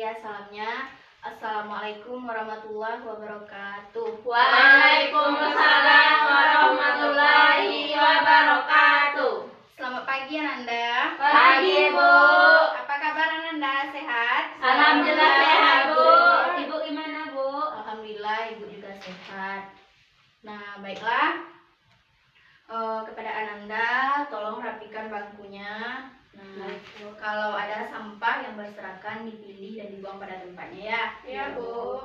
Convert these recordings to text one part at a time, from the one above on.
ya salamnya. Assalamualaikum warahmatullahi wabarakatuh. Waalaikumsalam warahmatullahi wabarakatuh. Selamat pagi Ananda. Pagi Bu. Apa kabar Ananda? Sehat? Alhamdulillah sehat Bu. Ibu gimana Bu? Alhamdulillah Ibu juga sehat. Nah baiklah, kepada Ananda tolong rapikan bangkunya. Nah, kalau ada sampah yang berserakan dipilih dan dibuang pada tempatnya ya. Iya Bu.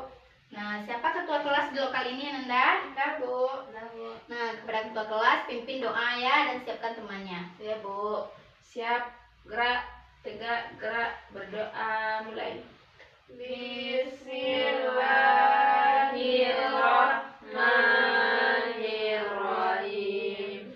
Nah, siapa ketua kelas di lokal ini Ananda? Enggak Bu. Nah, kepada ketua kelas pimpin doa ya dan siapkan temannya. Ya Bu. Siap. Gerak. Tegak. Gerak. Berdoa. Mulai. Bismillahirrahmanirrahim.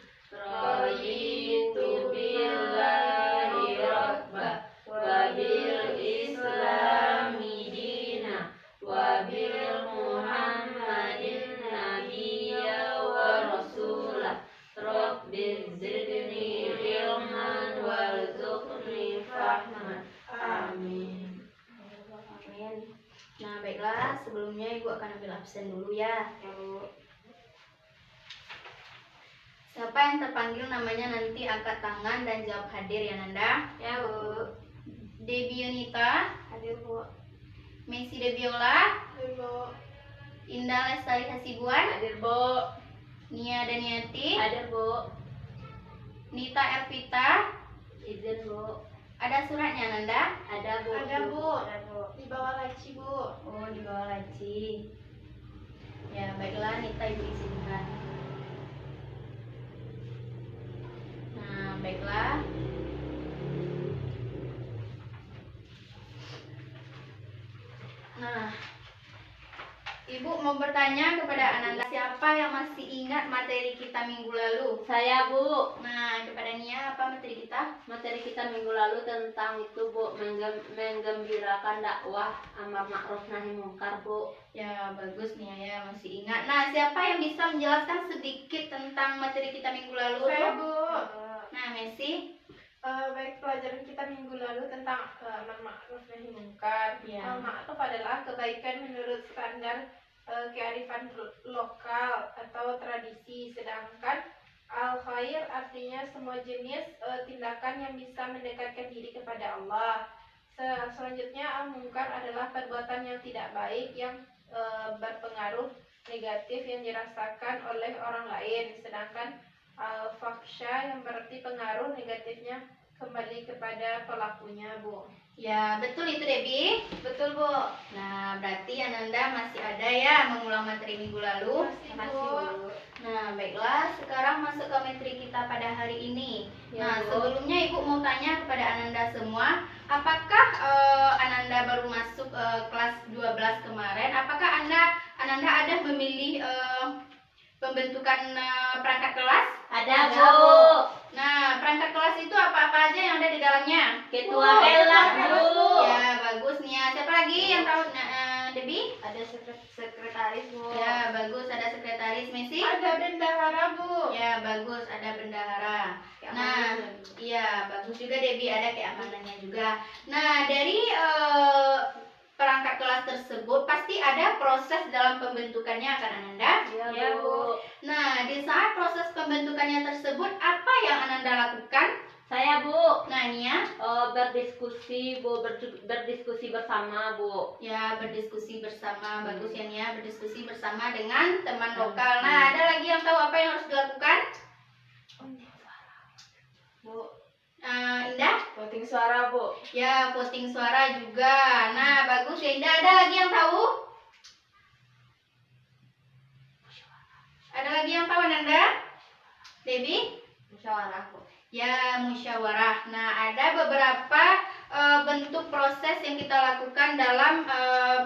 Raditu billahi rabba wa bil islami dina wa bil muhammadin nabiyya wa rasulah. Rabbi zidni ilman warzuqni fahman. Amin. Amin. Nah, baiklah, sebelumnya Ibu akan ambil absen dulu ya. Siapa yang terpanggil namanya nanti angkat tangan dan jawab hadir ya Nanda. Ya Bu. Debi Yunita, Hadir Bu. Messi Debiola, Hadir Bu. Indah Lestari Hasibuan, Hadir Bu. Nia Daniati, Hadir Bu. Nita Ervita. Izin Bu. Ada suratnya Nanda? Ada Bu. Ada, Bu. Ada Bu. Di bawah laci Bu. Oh, di bawah laci. Ya, baiklah Nita Ibu izinkan. Nah, baiklah. Nah, Ibu mau bertanya kepada Ananda, siapa yang masih ingat materi kita minggu lalu? Saya Bu. Nah, kepada Nia apa materi kita? Materi kita minggu lalu tentang itu Bu, menggembirakan dakwah amar ma'ruf nahi mungkar Bu. Ya, bagus Nia ya, masih ingat. Nah, siapa yang bisa menjelaskan sedikit tentang materi kita minggu lalu? Saya, tuh? Bu. Nah, Messi. Baik, pelajaran kita minggu lalu tentang amar ma'ruf nahi mungkar. Ya. Ma'ruf adalah kebaikan menurut standar kearifan lokal atau tradisi, sedangkan al khair artinya semua jenis tindakan yang bisa mendekatkan diri kepada Allah. Selanjutnya al mungkar adalah perbuatan yang tidak baik yang berpengaruh negatif yang dirasakan oleh orang lain, sedangkan al faksha yang berarti pengaruh negatifnya kembali kepada pelakunya Bu. Ya, betul itu Debi. Betul Bu. Nah, berarti Ananda masih ada ya mengulang materi minggu lalu. Masih Bu. Nah, baiklah, sekarang masuk ke materi kita pada hari ini. Ya, Nah, Bu. sebelumnya Ibu mau tanya kepada Ananda semua, apakah Ananda baru masuk kelas 12 kemarin? Apakah Ananda ada memilih pembentukan perangkat kelas? Ada Ada, Bu. Nah, perangkat kelas itu apa-apa aja yang ada di dalamnya? Ketua kelas Bu. Ya, bagus Nia. Siapa lagi yang tahu? Debi? Ada sekretaris Bu. Ya, bagus. Ada sekretaris. Messi? Ada bendahara Bu. Ya, bagus. Ada bendahara. Nah, iya, bagus juga Debi. Ada keamanannya juga. Nah, dari perangkat kelas tersebut pasti ada proses dalam pembentukannya kan Ananda? Iya Bu. Nah, di saat proses pembentukannya tersebut apa yang Ananda lakukan? Saya Bu. Nah, Nia? Berdiskusi Bu, berdiskusi bersama Bu. Ya, berdiskusi bersama. Bagus ya Nia, berdiskusi bersama dengan teman lokal. Nah, ada lagi yang tahu apa yang harus dilakukan? Bu. Indah? Voting suara Bu. Ya, voting suara juga. Nah, bagus ya Indah. Ada lagi yang tahu? Ada lagi yang tahu Ananda? Debi? Musyawarah Bu. Ya, musyawarah. Nah, ada beberapa bentuk proses yang kita lakukan dalam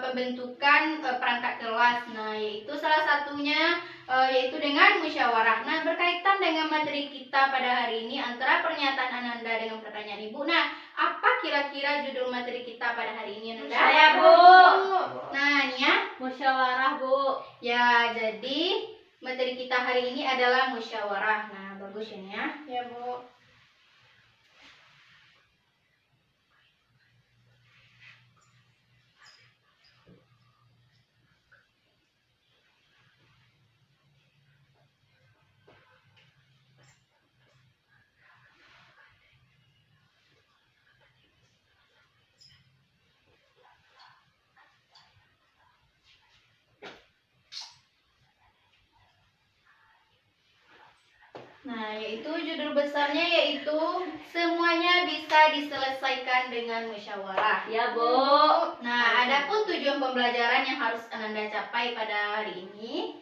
pembentukan perangkat kelas. Nah, yaitu salah satunya yaitu dengan musyawarah. Nah, berkaitan dengan materi kita pada hari ini antara pernyataan Ananda dengan pertanyaan Ibu. Nah, apa kira-kira judul materi kita pada hari ini Ananda? Saya Bu. Nah, Nia? Musyawarah Bu. Ya, jadi materi kita hari ini adalah musyawarah. Nah, bagus ya Nia. Ya Bu. Nah, yaitu judul besarnya yaitu semuanya bisa diselesaikan dengan musyawarah. Ya, Bu. Nah, adapun tujuan pembelajaran yang harus Ananda capai pada hari ini.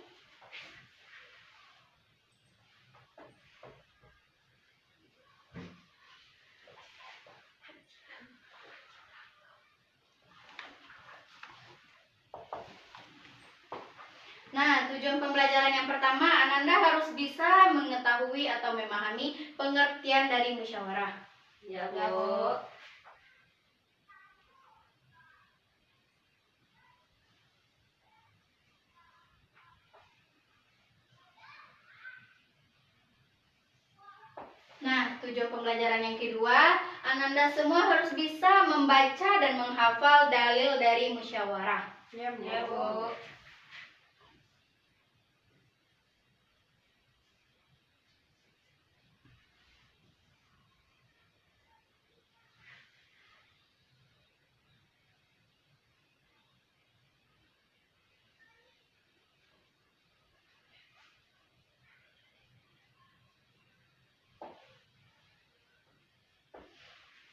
Nah, tujuan pembelajaran yang pertama, Ananda harus bisa mengetahui atau memahami pengertian dari musyawarah. Ya, Bu. Nah, tujuan pembelajaran yang kedua, Ananda semua harus bisa membaca dan menghafal dalil dari musyawarah. Ya, Bu. Ya, Bu.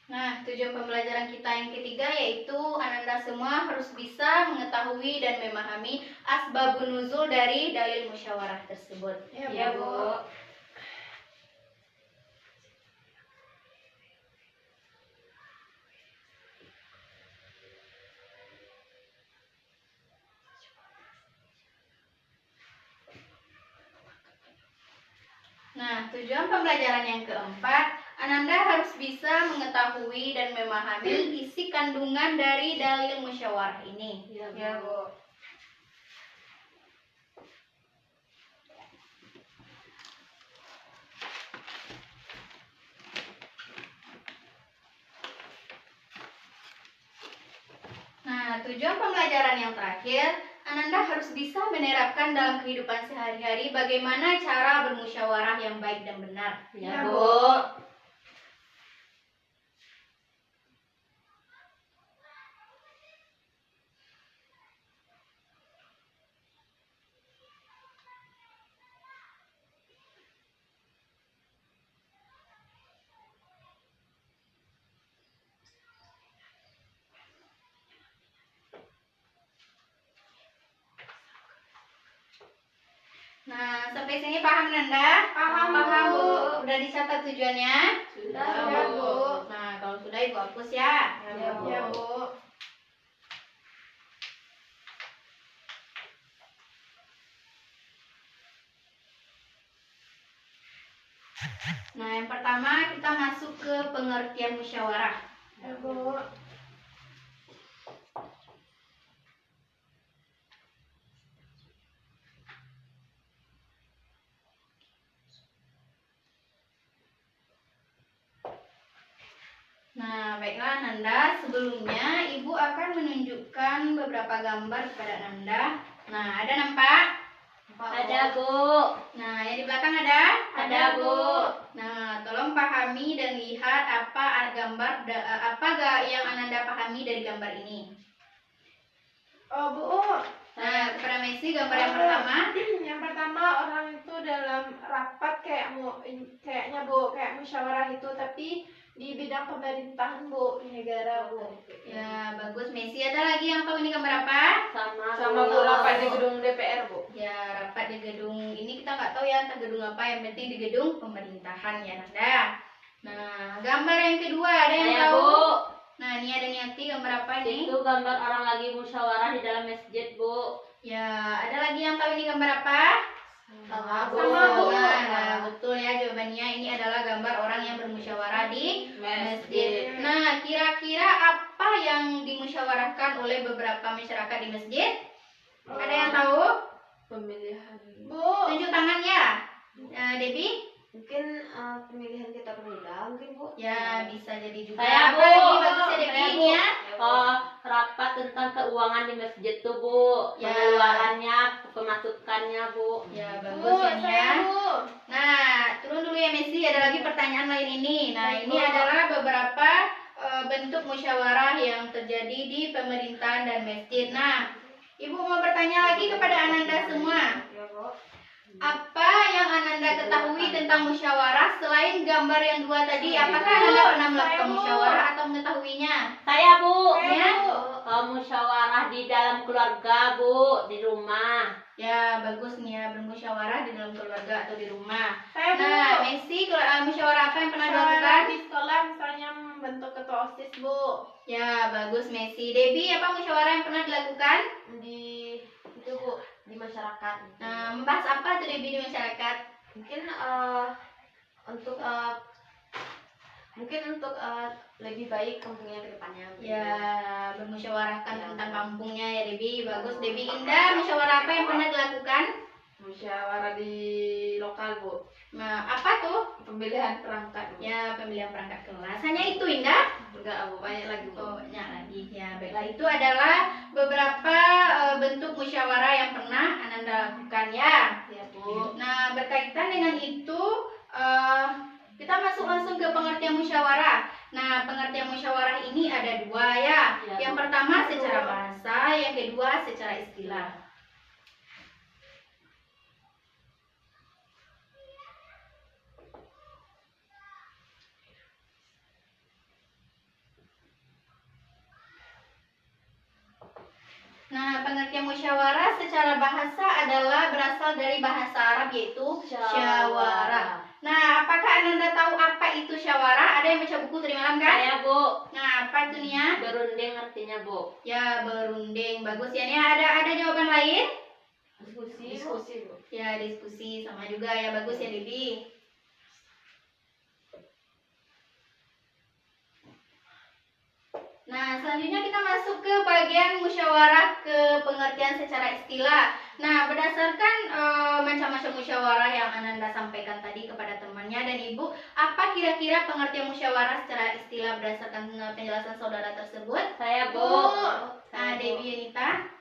Nah, tujuan pembelajaran kita yang ketiga yaitu Ananda semua harus bisa mengetahui dan memahami asbabun nuzul dari dalil musyawarah tersebut. Ya, Bu. Nah, tujuan pembelajaran yang keempat, Ananda harus bisa mengetahui dan memahami isi kandungan dari dalil musyawarah ini. Ya, Bu. Nah, tujuan pembelajaran yang terakhir, Ananda harus bisa menerapkan dalam kehidupan sehari-hari bagaimana cara bermusyawarah yang baik dan benar. Ya, Bu. Nah, sampai sini paham Nanda? Paham, Bu. Bu. Udah dicatat tujuannya? Sudah, Ya, Bu. Nah, kalau sudah Ibu hapus ya. Ya, Bu. Ya, Bu. Nah, yang pertama kita masuk ke pengertian musyawarah. Ya, Bu. Nah, baiklah Nanda, sebelumnya Ibu akan menunjukkan beberapa gambar kepada Nanda. Nah, ada nampak? Ada, Bu. Nah, yang di belakang ada? Ada, Bu. Nah, tolong pahami dan lihat yang Ananda pahami dari gambar ini. Oh, Bu. Nah, kepada Messi gambar yang pertama. Yang pertama, orang itu dalam rapat kayaknya, Bu, kayak musyawarah itu, tapi di bidang pemerintahan, Bu, di negara, Bu. Ya, bagus Messi. Ada lagi yang tahu ini gambar apa? Sama, Bu. rapat di gedung DPR, Bu. Ya, rapat di gedung ini kita nggak tahu ya entah gedung apa, yang penting di gedung pemerintahan ya Nanda. Nah, gambar yang kedua ada yang Saya, tahu? Bu. Nah, ini ada Niati, gambar apa nih? Itu gambar orang lagi musyawarah di dalam masjid, Bu. Ya, ada lagi yang tahu ini gambar apa? Sama, Bu. Sama, Bu. Nah, betul ya jawabannya. Ini adalah gambar orang yang bermusyawarah di masjid. Nah, kira-kira apa yang dimusyawarahkan oleh beberapa masyarakat di masjid? Ada yang tahu? Pemilihan, Bu. Tunjuk tangannya. Debbie? mungkin pemilihan kita pemilihan mungkin Bu. Ya, bisa jadi juga. Saya, Apa Bu. lagi bagus ya Debbie Saya, ini Bu. ya? Rapat tentang keuangan di masjid tuh, Bu. Ya. Pengeluarannya, pemasukannya, Bu. Ya, Bu, bagus ya Nia. saya, Bu. Nah, turun dulu ya Messi, ada lagi pertanyaan lain ini. Nah, Baik, ini Bu. adalah beberapa bentuk musyawarah yang terjadi di pemerintahan dan masjid. Nah, Ibu mau bertanya lagi kepada Ananda semua. Ya Bu. Apa yang Ananda ketahui tentang musyawarah selain gambar yang dua tadi? Apakah Ananda pernah melakukan musyawarah atau mengetahuinya? Saya, Bu. Ya. Musyawarah di dalam keluarga, Bu, di rumah. Ya, bagus nih ya, bermusyawarah di dalam keluarga atau di rumah. Saya Bu. Nah, Messi, musyawarah apa yang pernah Musyawarah dilakukan? di sekolah misalnya membentuk ketua OSIS Bu. Ya, bagus Messi. Debbie, apa musyawarah yang pernah dilakukan? Di itu Bu, di masyarakat. Nah, membahas apa tuh Debbie di masyarakat? Mungkin untuk lebih baik kampungnya ke depannya. Ya, bermusyawarahkan Ya. tentang kampungnya ya Debbie. Bagus Debbie. Indah, musyawarah apa yang pernah dilakukan? Musyawarah di lokal Bu, Nah, apa tuh? pemilihan perangkat Bu. Ya, pemilihan perangkat kelas. Hanya itu Indah? Enggak Bu, banyak lagi Bu. Oh, banyak lagi. Ya, baiklah. Itu adalah beberapa bentuk musyawarah yang pernah Ananda lakukan ya. Ya Bu. Nah, berkaitan dengan itu, kita masuk langsung ke pengertian musyawarah. Nah, pengertian musyawarah ini ada dua ya. Ya, Yang Bu. pertama secara bahasa, yang kedua secara istilah. Nah, pengertian musyawarah secara bahasa adalah berasal dari bahasa Arab yaitu syawarah. Nah, apakah Ananda tahu apa itu syawarah? Ada yang baca buku tadi malam kan? Saya, Bu. Nah, apa itu nih ya? Berunding artinya, Bu. Ya, berunding. Bagus ya. Nih ada jawaban lain? Diskusi Bu. Ya, diskusi sama juga ya. Bagus ya, Debbie. Nah, selanjutnya kita masuk ke bagian musyawarah ke pengertian secara istilah. Nah, berdasarkan macam-macam musyawarah yang Ananda sampaikan tadi kepada temannya dan ibu, apa kira-kira pengertian musyawarah secara istilah berdasarkan penjelasan saudara tersebut? Saya, Bu. Nah, Debbie Yunita.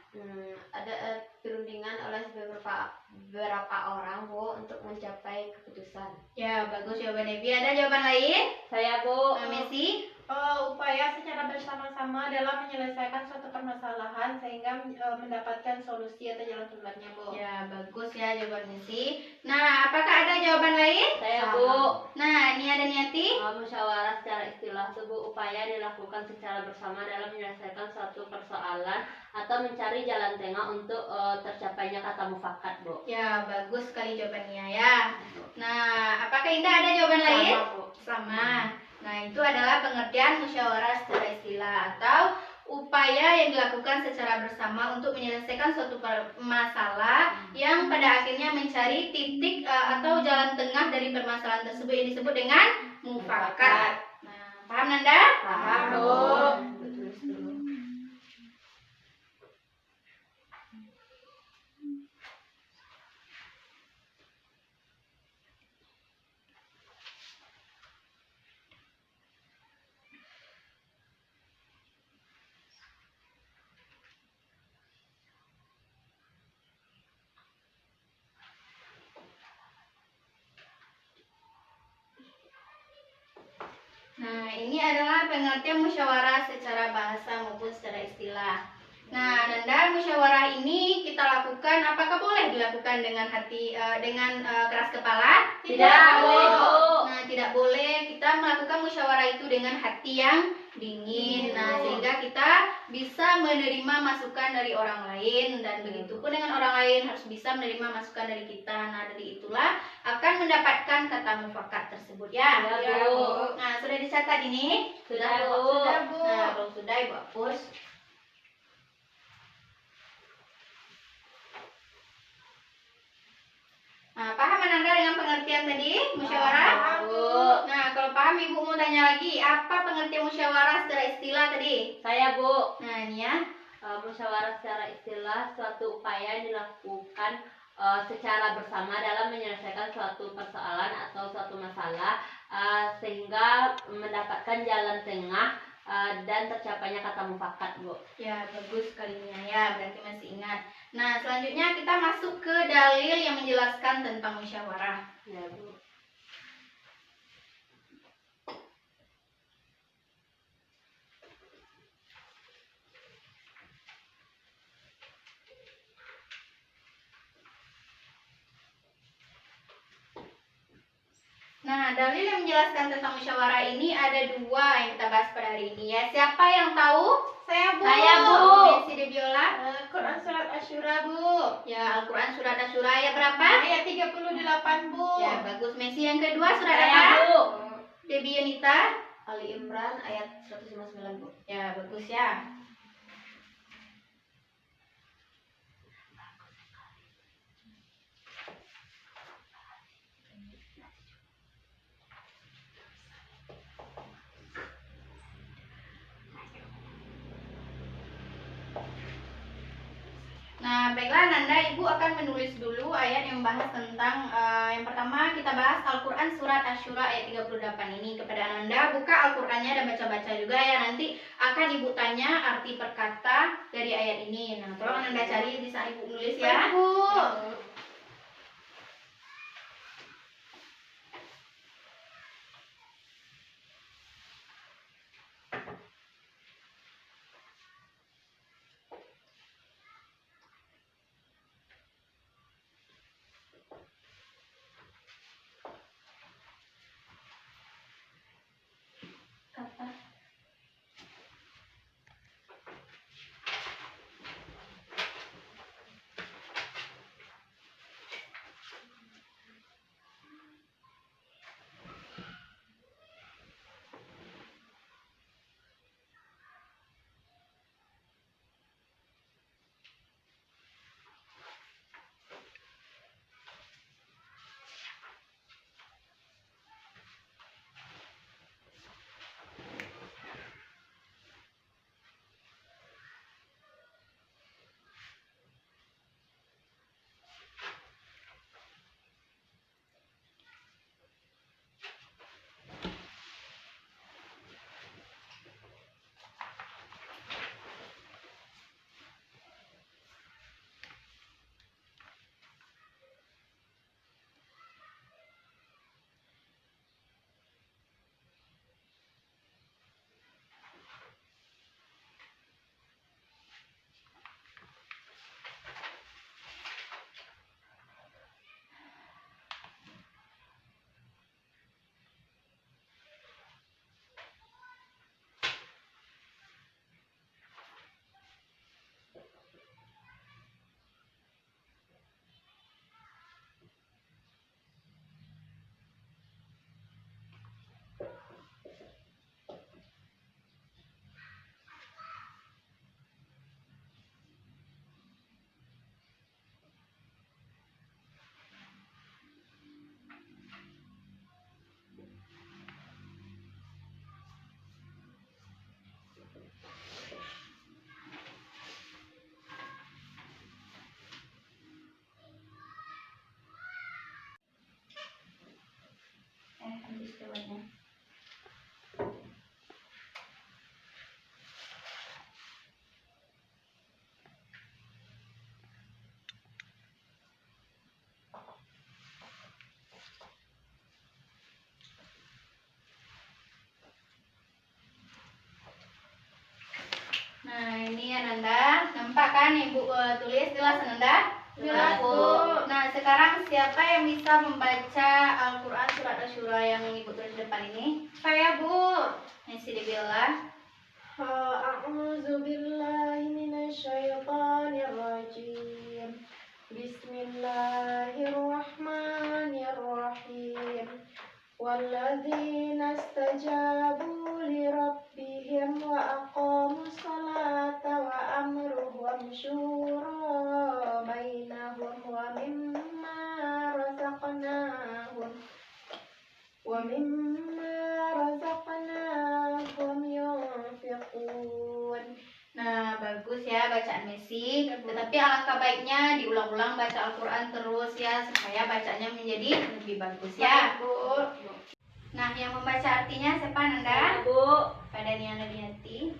Ada perundingan oleh beberapa orang Bu untuk mencapai keputusan. Ya, bagus jawaban Debbie. Ada jawaban lain? Saya, Bu. Messi. Upaya secara bersama-sama dalam menyelesaikan suatu permasalahan sehingga mendapatkan solusi atau jalan keluarnya Bu. Ya, bagus ya jawaban Messi. Nah, apakah ada jawaban lain? Saya, Bu. Nah, ini ada Niati. Musyawarah secara istilah sebuah upaya dilakukan secara bersama dalam menyelesaikan suatu persoalan atau mencari jalan tengah untuk tercapainya kata mufakat, Bu. Ya, bagus sekali jawabannya ya. Nah, apakah Indah ada jawaban lain? Bu. Sama. Nah, itu adalah pengertian musyawarah secara istilah atau upaya yang dilakukan secara bersama untuk menyelesaikan suatu masalah yang pada akhirnya mencari titik atau jalan tengah dari permasalahan tersebut yang disebut dengan mufakat. Nah, paham Nanda? Paham Bu. Tulis dulu. Nah, ini adalah pengertian musyawarah secara bahasa maupun secara istilah. Nah, Nanda, musyawarah ini kita lakukan, apakah boleh dilakukan dengan keras kepala? Tidak boleh, Bu. Nah, tidak boleh kita melakukan musyawarah itu dengan hati yang dingin. Nah, sehingga kita bisa menerima masukan dari orang lain dan begitu pun dengan orang lain harus bisa menerima masukan dari kita. Nah, dari itulah akan mendapatkan kata mufakat tersebut ya. Ya, Bu. Nah, sudah dicatat ini? Sudah, Bu. Sudah Bu. Nah, kalau sudah Ibu hapus. Nah, paham Ananda dengan pengertian tadi musyawarah? Paham, Bu. Nah, kalau paham Ibu mau tanya lagi, apa pengertian musyawarah secara istilah tadi? Saya, Bu. Nah, ini ya. Musyawarah secara istilah suatu upaya yang dilakukan secara bersama dalam menyelesaikan suatu persoalan atau suatu masalah sehingga mendapatkan jalan tengah dan tercapainya kata mufakat, Bu. Ya, bagus sekalinya ya, berarti masih ingat. Nah, selanjutnya kita masuk ke dalil yang menjelaskan tentang musyawarah. Ya, Bu. dalil yang menjelaskan tentang musyawarah ini ada 2 yang kita bahas pada hari ini ya. Siapa yang tahu? Saya Bu. Saya, Bu. Messi Debiola. Quran surat Asyura Bu. Ya, Al-Quran surat Asyura ayat berapa? Ayat 38 Bu. Ya, bagus. Messi yang kedua surat Saya, apa? Bu. Debi Yunita. Ali Imran ayat 159 Bu. Ya, bagus ya. Nah, baiklah Nanda, Ibu akan menulis dulu ayat yang membahas tentang yang pertama kita bahas Al-Quran surat Asyura ayat 38 ini. Kepada Nanda, buka Al-Qurannya dan baca-baca juga ya. Nanti akan Ibu tanya arti per kata dari ayat ini. Nah, tolong Nanda cari di saat Ibu nulis ya. Bu. Kata. Habis lewatnya. Nah, ini ya Nanda, nampak kan Ibu tulis jelas Nanda? Jelas, Bu. Nah, sekarang siapa yang bisa membaca Al-Quran surat Asyura yang Ibu tulis di depan ini? Saya Bu. Messi Debiola. A'udzu billahi minasyaitonir rajim. Bismillahirrahmanirrahim. Walladzina istajabu li rabbihim wa aqamus salata wa amruhum syura bainahum wa mimma razaqnahum yunfiqun. Nah, bagus ya bacaan Messi. Tetapi alangkah baiknya diulang-ulang baca Al-Quran terus ya, supaya bacanya menjadi lebih bagus ya. Bu. Nah, yang membaca artinya siapa Nanda? Saya, Bu. Pada Niana Diati.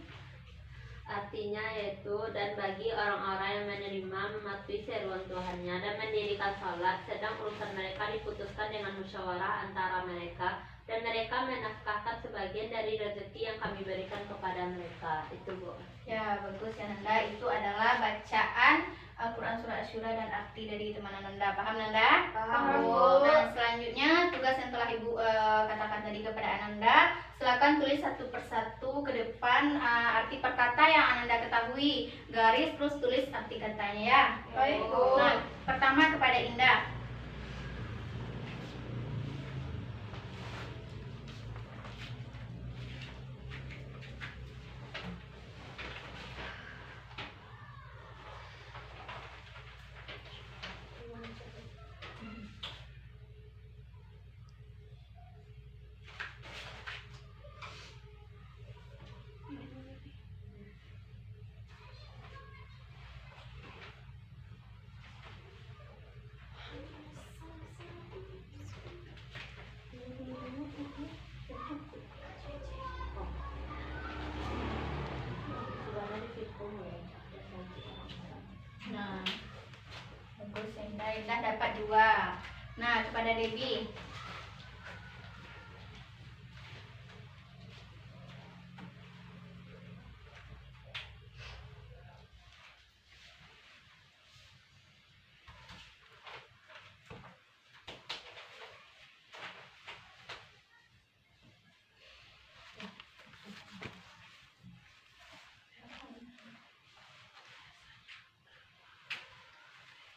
Artinya yaitu, dan bagi orang-orang yang menerima mematuhi seruan Tuhannya dan mendirikan salat, sedang urusan mereka diputuskan dengan musyawarah antara mereka, dan mereka menafkahkan sebagian dari rezeki yang kami berikan kepada mereka. Itu Bu. Ya, bagus ya Nanda. Itu adalah bacaan Al-Quran Surah Asy-Syura dan arti dari teman Ananda. Paham Nanda? Paham, Bu. Bu. Nah, selanjutnya tugas yang telah Ibu katakan tadi kepada Ananda, silakan tulis satu persatu ke depan arti per kata yang Ananda ketahui. Garis terus tulis arti katanya ya. Baik, Bu. Nah, pertama kepada Indah. Nah, bagus Indah. Indah dapat 2. Nah, kepada Debbie.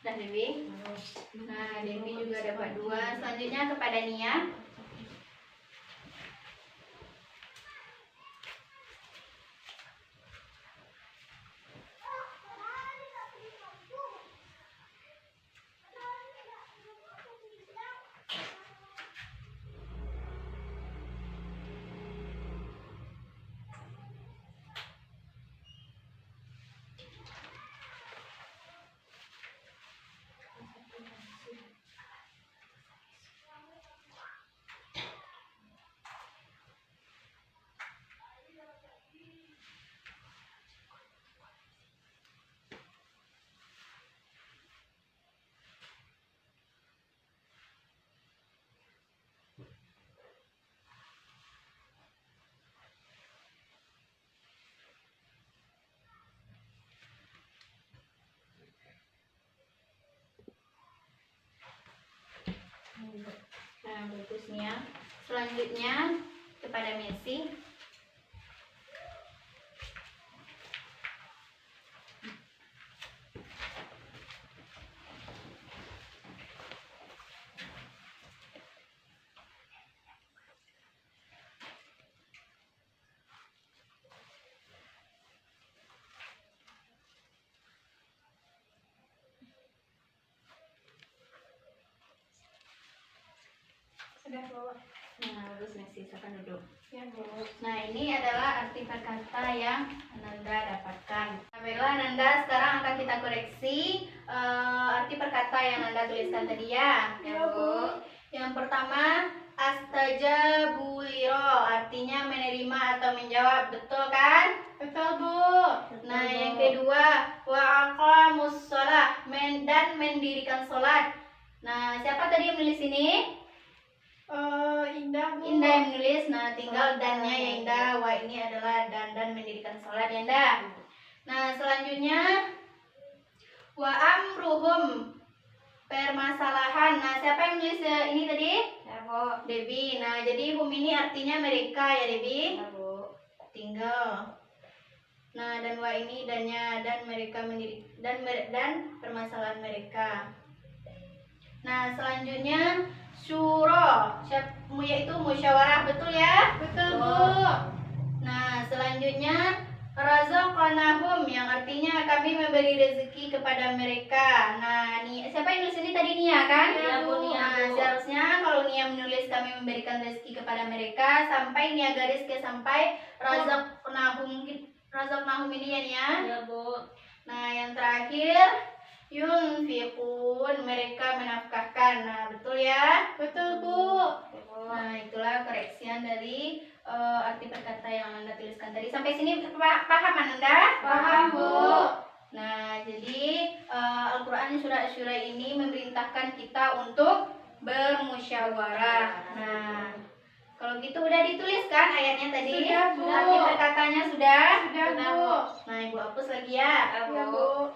Dah Debbie. Nah, Debbie juga dapat 2. Selanjutnya kepada Nia. Nah, bagus Nia. Selanjutnya kepada Messi. Sudah, Bu. Nah, bagus Messi, silakan duduk. Ya, Bu. Nah, ini adalah arti kata yang Ananda dapatkan. Nah, baiklah Ananda, sekarang akan kita koreksi arti perkata yang Ananda tuliskan tadi ya. Ya, Bu. Yang pertama, astajabuliro, artinya menerima atau menjawab, betul kan? Betul, Bu. Nah, yang kedua, wa'aqamus sholah, dan mendirikan sholat. Nah, siapa tadi yang menulis ini? Indah, Bu. Indah yang menulis. Nah, tinggal dannya ya Indah. Wah, ini adalah dan mendirikan sholat ya Indah. Nah, selanjutnya wa amruhum, permasalahan. Nah, siapa yang menulis ini tadi? Ya, Bu. Debbie. Nah, jadi hum ini artinya mereka ya Debbie. Ya, Bu. Tinggal. Nah, dan wa ini dannya, dan mereka mendiri dan permasalahan mereka. Nah, selanjutnya syuro, yaitu musyawarah, betul ya? Betul, Bu. Nah, selanjutnya razaqnahum, yang artinya kami memberi rezeki kepada mereka. Nah, siapa yang nulis ini tadi? Nia kan? Iya, Bu, Nia, Nah, Bu. seharusnya kalau Nia menulis kami memberikan rezeki kepada mereka, sampai Nia garis ke sampai razaqnahum. Razaqnahum ini ya Nia. Ya, Bu. Nah, yang terakhir yunfiqun, mereka menafkahkan. Nah, betul ya? Betul, Bu. Ya, Bu. Nah, itulah koreksian dari arti perkata yang Anda tuliskan tadi. Sampai sini paham Anda? Paham, Bu. Nah, jadi Al-Quran Surah Asy-Syura ini memerintahkan kita untuk bermusyawarah. Nah, kalau gitu udah dituliskan ayatnya tadi? Sudah, Bu. Arti perkatanya sudah? Sudah, Bu. Nah, Ibu hapus lagi ya. Ya, Bu.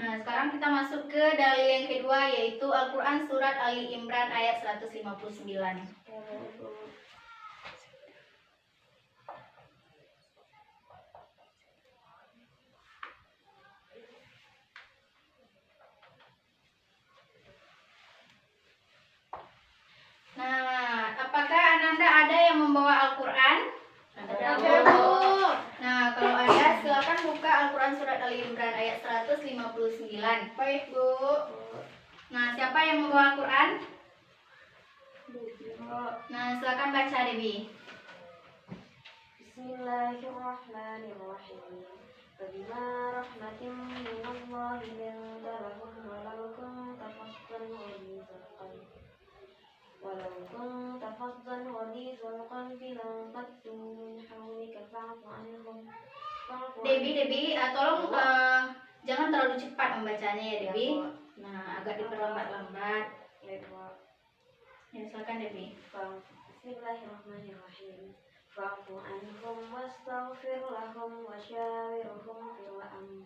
Nah, sekarang kita masuk ke dalil yang kedua, yaitu Al-Quran Surat Ali Imran ayat 159. Nah, apakah Ananda ada yang membawa Al-Quran? Ada, Bu. Nah, kalau ada silakan buka Al-Quran Surat Ali Imran ayat 159. Baik, Bu. Nah, siapa yang membawa Al-Quran? Bu. Nah, silakan baca Debi. Bismillahirrahmanirrahim. Fabima rahmatin minallahi linta lahum walau kunta fazzan ghalidhal qalbi lanfaddu min hawlika fa'fu anhum. Debi, tolong jangan terlalu cepat membacanya ya Debi. Nah, agak diperlambat-lambat. Ya, silakan Debi. Bismillahirrahmanirrahim. Fa'fu anhum wastaghfir lahum wa syawirhum fil amr.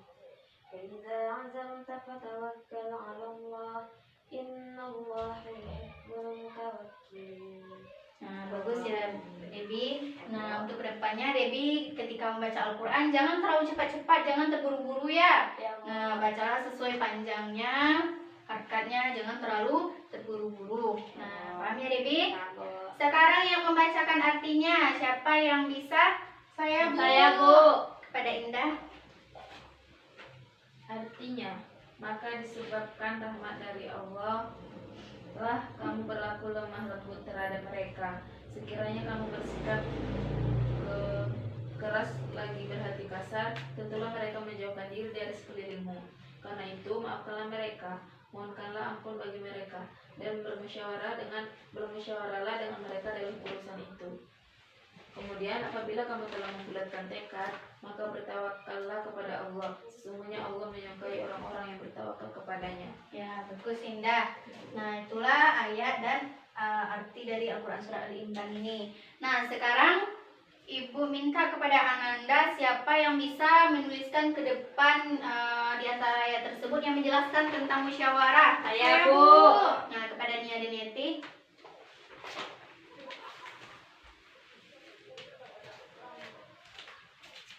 Fa idza 'azamta fatawakkal 'ala Allah. Innallaha yuhibbul mutawakkilin. Nah, bagus ya Debi. Nah, untuk kedepannya Debi ketika membaca Al-Quran jangan terlalu cepat-cepat, jangan terburu-buru ya. Nah, bacalah sesuai panjangnya, harokatnya jangan terlalu terburu-buru. Nah, paham ya Debi? Sekarang yang membacakan artinya, siapa yang bisa? Saya, Bu. Saya, Bu. Kepada Indah. Artinya, maka disebabkan rahmat dari Allah lah kamu berlaku lemah lembut terhadap mereka. Sekiranya kamu bersikap keras lagi berhati kasar, tentulah mereka menjauhkan diri dari sekelilingmu. Karena itu maafkanlah mereka, mohonkanlah ampun bagi mereka, dan bermusyawarahlah dengan mereka dalam urusan itu. Kemudian apabila kamu telah membulatkan tekad, maka bertawakallah kepada Allah. Sesungguhnya Allah menyukai orang-orang yang bertawakal kepadanya. Ya, bagus Indah. Nah, itulah ayat dan arti dari Al-Quran Surah Ali Imran ini. Nah, sekarang Ibu minta kepada Ananda siapa yang bisa menuliskan ke depan di antara ayat tersebut yang menjelaskan tentang musyawarah. Saya, Bu. Nah, kepada Nia dan Yeti.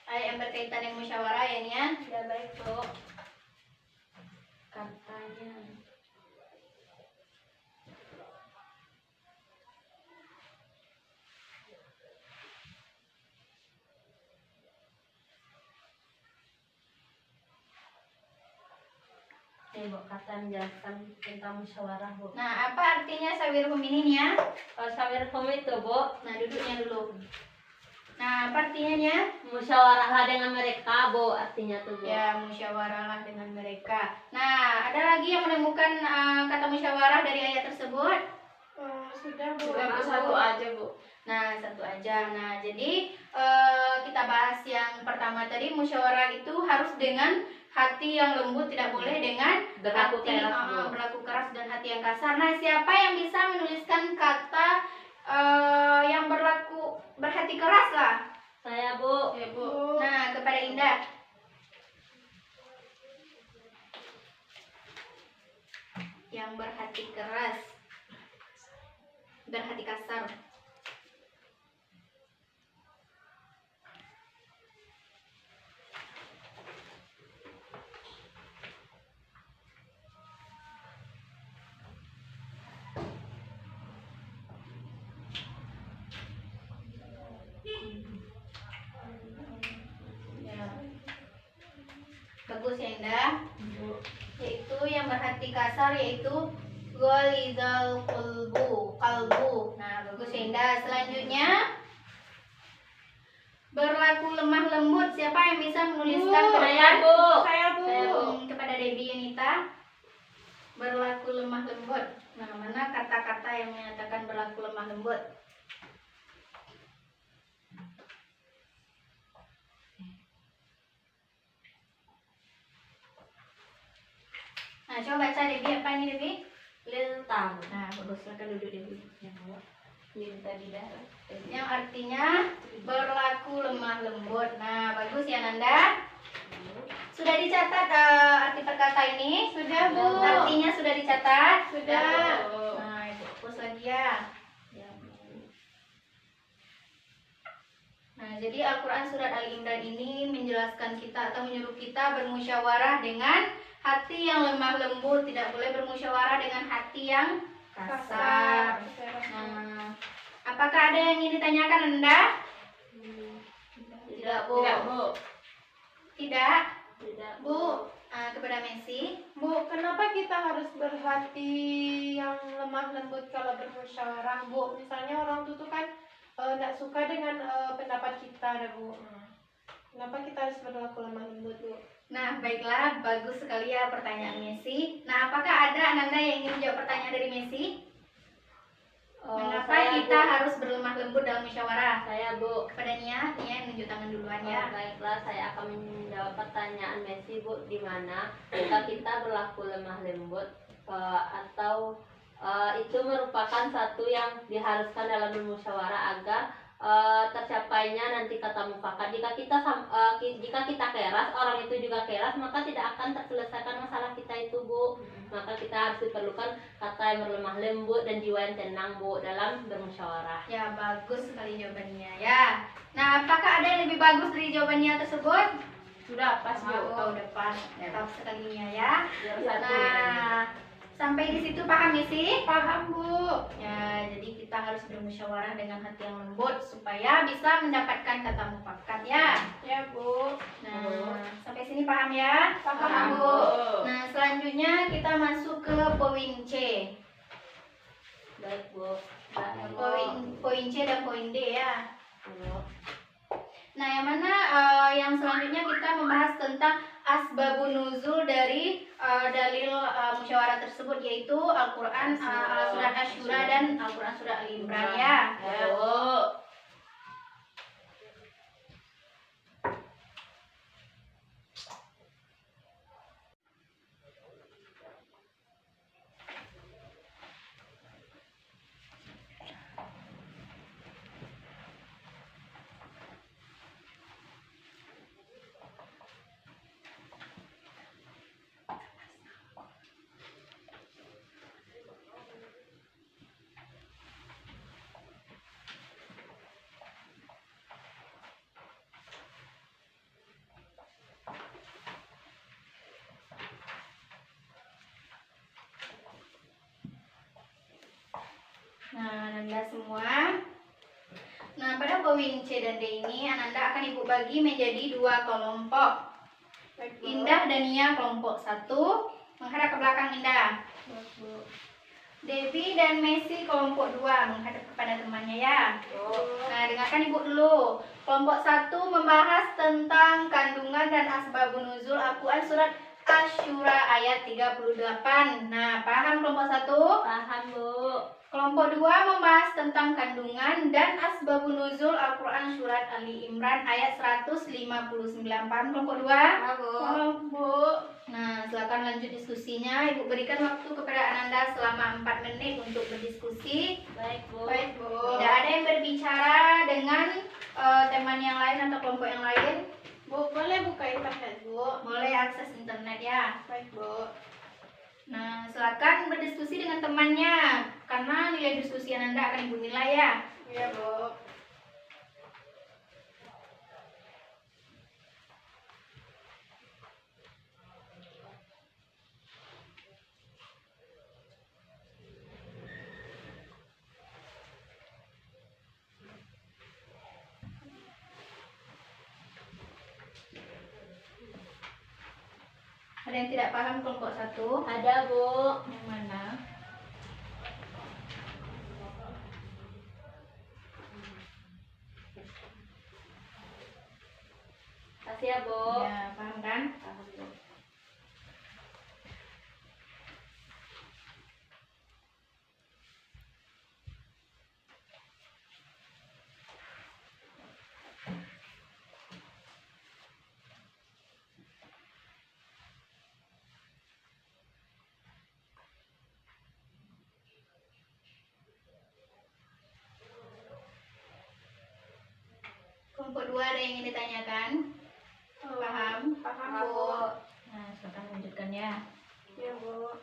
Ayat yang berkaitan dengan musyawarah ya Nia. Ya, baik, Bu. Katanya. Bu, kata menjelaskan tentang musyawarah, Bu. Nah, apa artinya sawirhum ini Nia? Sawirhum itu, Bu, Nah, duduknya dulu. Nah, apa artinya Nia? musyawarahlah dengan mereka, Bu, artinya tuh, Bu. Ya, musyawarahlah dengan mereka. Nah, ada lagi yang menemukan kata musyawarah dari ayat tersebut? Sudah, Bu. Sudah satu aja, Bu. Nah, satu aja. Nah, jadi kita bahas yang pertama tadi, musyawarah itu harus dengan hati yang lembut, tidak boleh dengan Berlaku hati keras, Bu. berlaku keras dan hati yang kasar. Nah, siapa yang bisa menuliskan kata yang berhati keras lah? Saya, Bu. Ya, Bu. Nah, kepada Indah. Yang berhati keras, berhati kasar. Ya. Bagus ya Indah. Yaitu yang berhati kasar yaitu ghalidhal qalbu. Nah, bagus ya Indah. Selanjutnya berlaku lemah lembut. Siapa yang bisa menuliskan Bu, kepada Saya, Bu. Saya, Bu. kepada Debbie Yunita? Berlaku lemah lembut. Nah, mana kata-kata yang menyatakan berlaku lemah lembut? Nah, coba baca Debbie, apa ini Debbie? Lintang. Nah, bagus, silakan duduk Debbie. Minta di darat. Yang artinya berlaku lemah lembut. Nah, bagus ya Nanda. Sudah dicatat arti perkata ini? Sudah, Bu. Artinya sudah dicatat? Sudah. Nah, Ibu hapus lagi ya. Nah, jadi Al-Quran Surat Al-Imran ini menjelaskan kita atau menyuruh kita bermusyawarah dengan hati yang lemah lembut. Tidak boleh bermusyawarah dengan hati yang kasar. Nah, apakah ada yang ingin ditanyakan Anda? Tidak, Bu. Tidak, Bu. Tidak? Tidak, Bu, kepada Messi. Bu, kenapa kita harus berhati yang lemah lembut kalau bermusyawarah, Bu? Misalnya orang tuh kan tidak suka dengan pendapat kita, dah, Bu. Kenapa kita harus berlaku lemah lembut, Bu? Nah, baiklah, bagus sekali ya pertanyaan Messi. Nah, apakah ada Ananda yang ingin menjawab pertanyaan dari Messi? Mengapa saya, kita Bu. harus berlemah lembut dalam musyawarah? Saya, Bu. Kepada Nia yang menunjuk tangan duluan ya. Baiklah, saya akan menjawab pertanyaan Messi, Bu, di mana jika kita berlaku lemah lembut atau itu merupakan satu yang diharuskan dalam bermusyawarah agar tercapainya nanti kata mufakat. Jika kita keras, orang itu juga keras, maka tidak akan terselesaikan masalah kita itu, Bu. Maka kita harus diperlukan kata yang berlemah lembut dan jiwa yang tenang, Bu, dalam bermusyawarah. Ya, bagus sekali jawabannya ya. Nah, apakah ada yang lebih bagus dari jawabannya tersebut? Sudah pas, Bu. Oh, udah pas. Mantap sekalinya ya. Biar satu ya. Nah, sampai di situ paham ya sih? Paham, Bu. Ya, jadi kita harus bermusyawarah dengan hati yang lembut supaya bisa mendapatkan kata mufakat ya. Ya, Bu. Nah, sampai sini paham ya? Paham, Bu. Nah, selanjutnya kita masuk ke poin C. Baik, Bu. Baik, Bu. Poin C dan poin D ya. Bu. Nah, yang mana yang selanjutnya kita membahas tentang asbabun nuzul dari dalil musyawarah tersebut, yaitu Al-Quran surat Asy-Syura dan Al-Quran surat Al-Imran ya. Ya, Bu. Nah, Ananda semua. Nah, pada poin C dan D ini Ananda akan Ibu bagi menjadi dua kelompok. Indah dan Nia kelompok 1, menghadap ke belakang Indah. Devi dan Messi kelompok 2, menghadap kepada temannya ya. Nah, dengarkan Ibu dulu. Kelompok 1 membahas tentang kandungan dan asbabun nuzul Al-Quran surat Asy-Syura ayat 38. Nah, paham kelompok 1? Paham, Bu. Kelompok 2 membahas tentang kandungan dan asbabun nuzul Al-Quran surat Ali Imran ayat 159. Paham kelompok 2? Paham, Bu. Nah, silakan lanjut diskusinya. Ibu berikan waktu kepada Ananda selama 4 menit untuk berdiskusi. Baik, Bu. Baik, Bu. Tidak ada yang berbicara dengan teman yang lain atau kelompok yang lain. Bu, boleh buka internet, Bu? Boleh akses internet ya. Baik, Bu. Nah, silakan berdiskusi dengan temannya karena nilai diskusi Ananda akan Ibu nilai ya. Iya, Bu. Ada yang tidak paham kelompok 1? Ada, Bu. Yang mana? Kasih ya, Bu. Ya, paham kan? Paham, Bu. kedua ada yang ingin ditanyakan? Paham? Paham, Bu. Nah, silakan lanjutkan ya. Ya, Bu.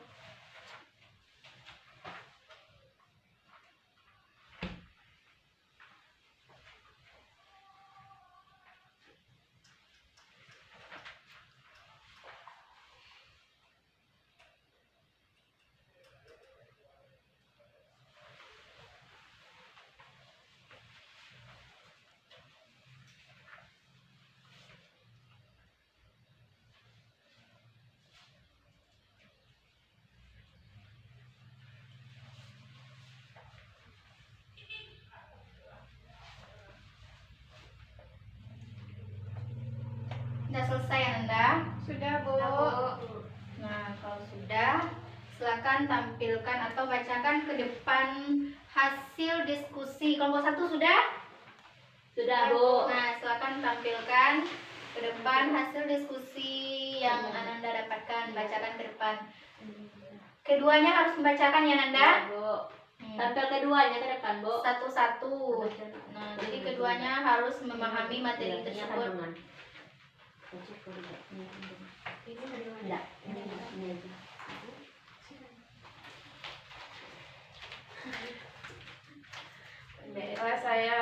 Sudah selesai Anda? Sudah, Bu. Nah, kalau sudah, silakan tampilkan atau bacakan ke depan hasil diskusi. Kelompok 1 sudah? Sudah, Bu. Nah, silakan tampilkan ke depan hasil diskusi yang Ananda dapatkan. Bacakan ke depan. Keduanya harus membacakan ya, Nanda? Ya, Bu. Tampil keduanya ke depan, Bu. Satu-satu. Nah, jadi keduanya harus memahami materi tersebut. Enggak, ini aja. Baiklah, saya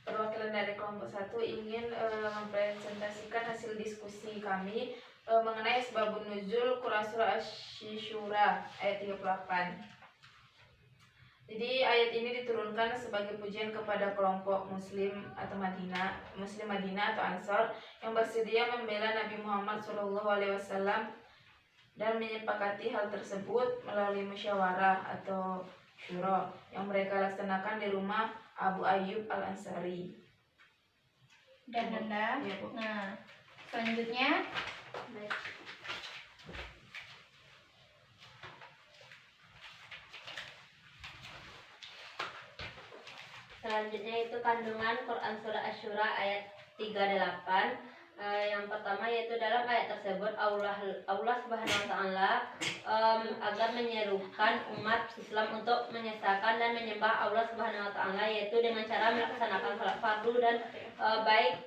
perwakilan dari kelompok 1 ingin mempresentasikan hasil diskusi kami mengenai asbabun nuzul Quran surah Asy-Syura ayat 38. Jadi ayat ini diturunkan sebagai pujian kepada kelompok muslim atau muslim Madinah atau Ansor yang bersedia membela Nabi Muhammad SAW dan menyepakati hal tersebut melalui musyawarah atau syura yang mereka laksanakan di rumah Abu Ayyub Al-Ansari. Dan Nanda. Ya, Bu. Nah, selanjutnya Selanjutnya itu kandungan Quran surah Asy-Syura ayat 38. Yang pertama yaitu dalam ayat tersebut Allah Subhanahu wa taala agar menyerukan umat Islam untuk menyesalkan dan menyembah Allah Subhanahu wa taala, yaitu dengan cara melaksanakan salat fardu dan baik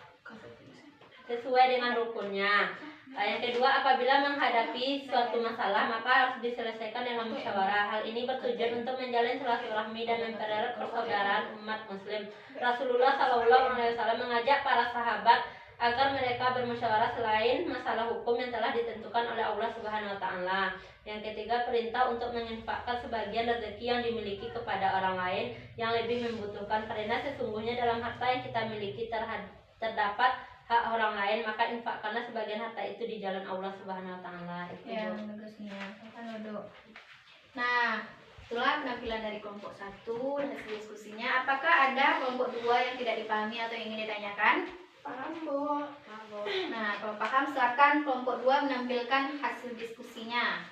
sesuai dengan rukunnya. Yang kedua, apabila menghadapi suatu masalah maka harus diselesaikan dengan musyawarah. Hal ini bertujuan untuk menjalin silaturahmi dan mempererat persaudaraan umat muslim. Rasulullah SAW mengajak para sahabat agar mereka bermusyawarah selain masalah hukum yang telah ditentukan oleh Allah Subhanahu wa taala. Yang ketiga, perintah untuk menginfakkan sebagian rezeki yang dimiliki kepada orang lain yang lebih membutuhkan, karena sesungguhnya dalam harta yang kita miliki terdapat hak orang lain, maka infakkanlah sebagian harta itu di jalan Allah Subhanahu wa taala. Itu yang bagusnya. Silakan duduk. Nah, itulah penampilan dari kelompok 1 hasil diskusinya. Apakah ada kelompok 2 yang tidak dipahami atau ingin ditanyakan? Paham, Bu. Nah, kalau paham silakan kelompok 2 menampilkan hasil diskusinya.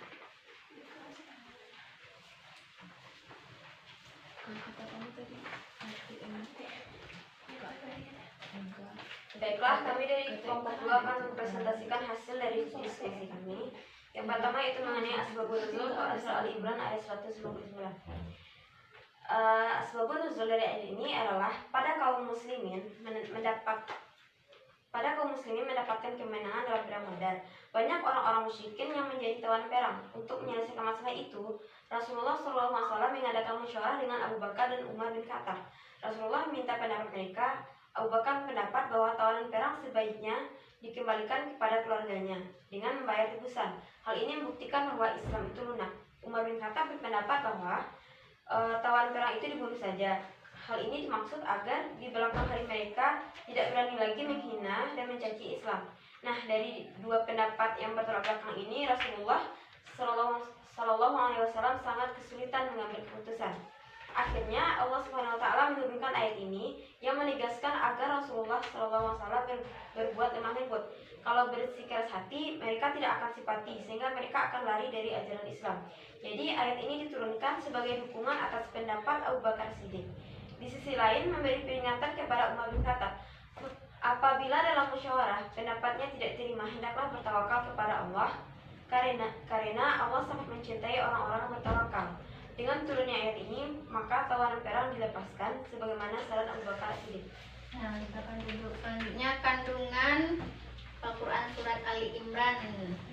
Baiklah, kami dari kelompok 2 akan mempresentasikan hasil dari diskusi kami. Yang pertama itu mengenai asbabun nuzul Al Imran ayat 159. Asbabun nuzul dari ayat ini adalah pada kaum muslimin mendapatkan kemenangan dalam perang Badar. Banyak orang-orang musyrikin yang menjadi tawanan perang. Untuk menyelesaikan masalah itu, Rasulullah SAW mengadakan musyawarah dengan Abu Bakar dan Umar bin Khattab. Rasulullah meminta pendapat mereka. Abu Bakar mendapat bahwa tawanan perang sebaiknya dikembalikan kepada keluarganya dengan membayar tebusan. Hal ini membuktikan bahwa Islam itu lunak. Umar bin Khattab berpendapat bahwa tawanan perang itu dibunuh saja. Hal ini dimaksud agar di belakang hari mereka tidak berani lagi menghina dan mencaci Islam. Nah, dari dua pendapat yang bertolak belakang ini, Rasulullah Shallallahu Alaihi Wasallam sangat kesulitan mengambil keputusan. Akhirnya Allah Subhanahu Wa Taala menurunkan ayat ini yang menegaskan agar Rasulullah Shallallahu Alaihi Wasallam berbuat lemah lembut. Kalau bersikeras hati, mereka tidak akan simpati sehingga mereka akan lari dari ajaran Islam. Jadi ayat ini diturunkan sebagai dukungan atas pendapat Abu Bakar Siddiq. Di sisi lain, memberi peringatan kepada Umar bin Khattab. Apabila dalam musyawarah pendapatnya tidak terima, hendaklah bertawakal kepada Allah, karena Allah sangat mencintai orang-orang yang bertawakal. Dengan turunnya ayat ini, maka tawanan perang dilepaskan sebagaimana saran Abu Bakar Siddiq. Nah, kita akan duduk selanjutnya kandungan Al-Quran surat Ali Imran.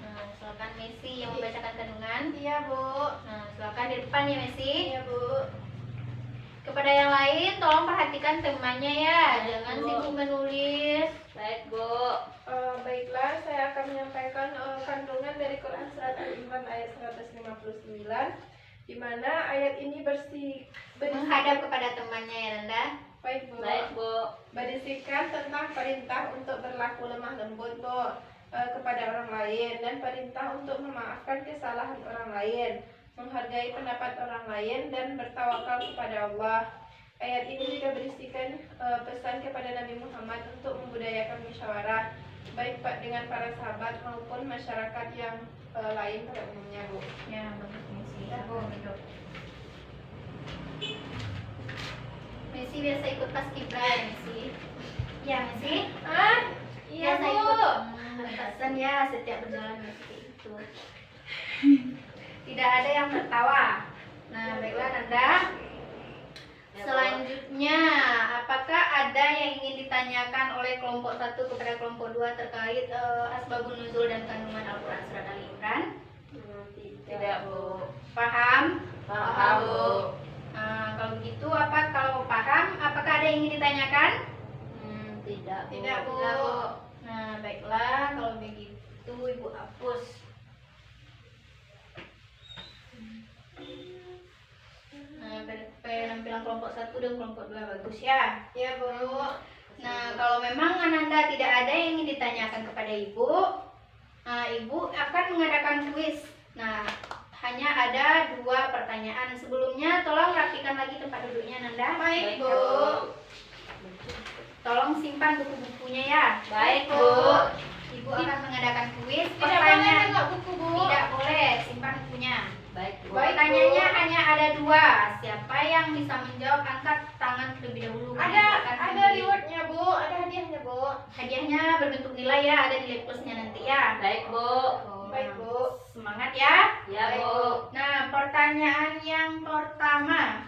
Nah, silakan Messi yang membacakan kandungan. Iya, Bu. Nah, silakan di depan ya Messi. Iya, Bu. Kepada yang lain, tolong perhatikan temannya ya. Baik, Jangan Bu. sibuk menulis. Baik, Bu. Baiklah, saya akan menyampaikan kandungan dari Quran surat Al-Imran ayat 159, di mana ayat ini Menghadap kepada temannya ya Nanda. Baik, Bu. Baik, Bu. Berisikan tentang perintah untuk berlaku lemah lembut, Bu, kepada orang lain, dan perintah untuk memaafkan kesalahan orang lain, menghargai pendapat orang lain, dan bertawakal kepada Allah. Ayat ini juga berisikan pesan kepada Nabi Muhammad untuk membudayakan musyawarah, baik Pak dengan para sahabat maupun masyarakat yang lain pada umumnya, Bu. Ya, bagus Messi. Ya, Bu. Duduk. Messi biasa ikut pas kibra ya Messi. Ya Messi. Iya, Biasa Bu. ikut. Pesan ya setiap berjalan Messi itu. Tidak ada yang tertawa. Nah, baiklah Nanda. Selanjutnya, apakah ada yang ingin ditanyakan oleh kelompok 1 kepada kelompok 2 terkait asbabun nuzul dan kandungan Al-Quran surat Ali Imran? Tidak, Bu. Paham? Paham, Bu. Kalau begitu, kalau paham, apakah ada yang ingin ditanyakan? Tidak, Bu. Tidak, Bu. Nah, baiklah, kalau begitu Ibu hapus. Nah, penampilan kelompok 1 dan kelompok 2 bagus ya. Iya, Bu. Nah, kalau memang Ananda tidak ada yang ingin ditanyakan kepada Ibu, Ibu akan mengadakan kuis. Nah, hanya ada 2 pertanyaan. Sebelumnya, tolong rapikan lagi tempat duduknya Nanda. Baik, Bu. Tolong simpan buku-bukunya ya. Baik, Bu. Ibu akan mengadakan kuis. Tidak boleh nengok buku, Bu. Tidak boleh, simpan bukunya. Baik, Bu. Pertanyaannya hanya ada 2. Siapa yang bisa menjawab angkat tangan terlebih dahulu. Ada rewardnya, Bu. Ada hadiahnya, Bu. Hadiahnya berbentuk nilai ya, ada nilai plusnya nanti ya. Baik, Bu. Baik, Bu. Semangat ya. Ya, Baik, Bu. Nah, pertanyaan yang pertama.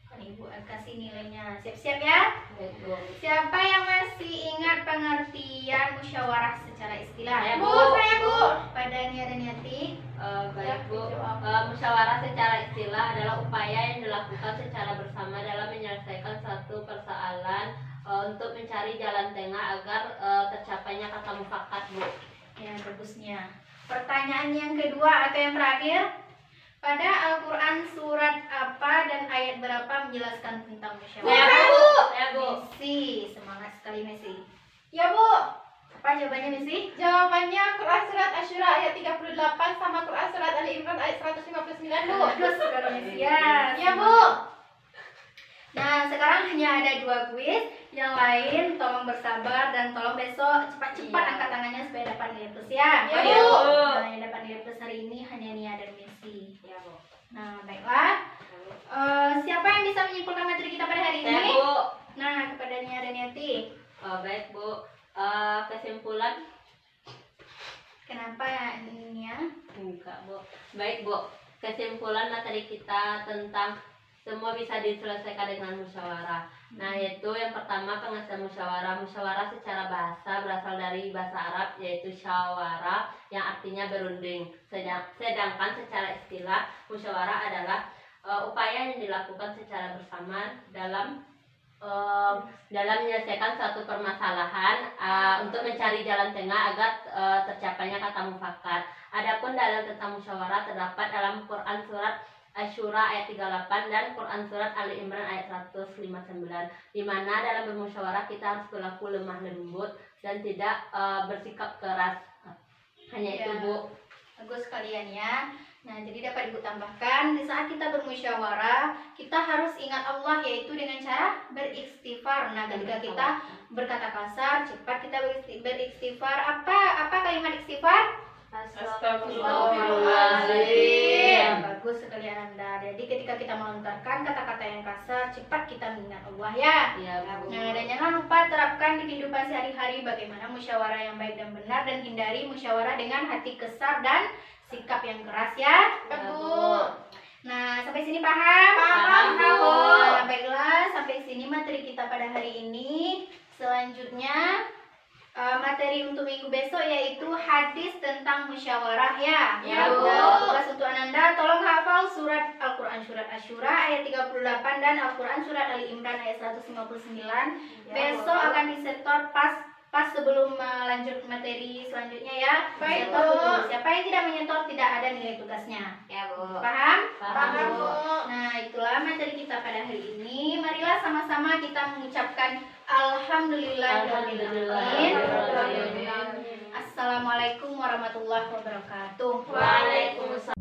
Kan Ibu akan kasih nilainya. Siap-siap ya. Baik, Bu. Siapa yang masih ingat pengertian musyawarah secara istilah? Saya, Bu, Bu. saya, Bu. Pada Nia dan Yati. Baik, Bu. dijawab. Musyawarah secara istilah adalah upaya yang dilakukan secara bersama dalam menyelesaikan satu persoalan untuk mencari jalan tengah agar tercapainya kata mufakat, Bu. Ya, bagusnya. Pertanyaan yang kedua atau yang terakhir. Pada Al-Quran surat apa dan ayat berapa menjelaskan tentang musyawarah? Saya, Bu. Saya, Bu. Messi, semangat sekali Messi. Ya, Bu. Apa jawabannya Messi? Jawabannya Quran surat Asyura ayat 38 sama Quran surat Ali Imran ayat 159, Bu. Bagus sekali Messi. Ya, Ya, Bu. Nah, sekarang hanya ada 2 kuis. Yang lain tolong bersabar dan tolong besok cepat-cepat Iya. angkat tangannya supaya dapat nilai plus ya. Ya, Iya, Bu. Bu. Nah, yang dapat nilai plus hari ini hanya Nia dan Messi. Ya, Bu. Nah, baiklah. Siapa yang bisa menyimpulkan materi kita pada hari Saya, ini? Bu. Nah, kepada Nia dan Yati. Baik, Bu. Kesimpulan Kenapa Nia? enggak, Bu. Baik, Bu. Kesimpulan materi kita tentang semua bisa diselesaikan dengan musyawarah. Nah, yaitu yang pertama pengertian musyawarah. Musyawarah secara bahasa berasal dari bahasa Arab yaitu syawara yang artinya berunding. Sedangkan secara istilah musyawarah adalah upaya yang dilakukan secara bersama dalam menyelesaikan suatu permasalahan untuk mencari jalan tengah agar tercapainya kata mufakat. Adapun dalil tentang musyawarah terdapat dalam Quran surat Asyura ayat 38 dan Quran surat Ali Imran ayat 159, di mana dalam bermusyawarah kita harus berlaku lemah lembut dan tidak bersikap keras. Hanya itu, Ya. Bu. Bagus sekalian ya. Nah, jadi dapat Ibu tambahkan, di saat kita bermusyawarah, kita harus ingat Allah, yaitu dengan cara beristighfar. Nah, ketika kita berkata kasar, cepat kita beristighfar. Apa kalimat istighfar? Astagfirullahaladzim. Bagus sekali Anda. Jadi ketika kita melontarkan kata-kata yang kasar, cepat kita mengingat Allah ya. Ya, Bu. Nah, dan jangan lupa terapkan di kehidupan sehari-hari bagaimana musyawarah yang baik dan benar, dan hindari musyawarah dengan hati kesar dan sikap yang keras ya. Ya, Bu. Nah, sampai sini paham? Paham, Bu. Nah, baiklah, sampai sini materi kita pada materi untuk minggu besok yaitu hadis tentang musyawarah ya. Ya, Bu. Nah, tugas untuk Ananda tolong hafal surat Al-Qur'an surat Asy-Syura ayat 38 dan Al-Qur'an surat Ali Imran ayat 159. Besok akan disetor pas sebelum lanjut materi selanjutnya ya. Baik, Setor Bu. dulu. Siapa yang tidak menyetor tidak ada nilai tugasnya. Ya, Bu. Paham? Paham, Bu. Nah, itulah materi kita pada hari ini. Marilah sama-sama kita mengucapkan Alhamdulillahirrahmanirrahim. Alhamdulillah. Assalamualaikum warahmatullahi wabarakatuh. Waalaikumsalam.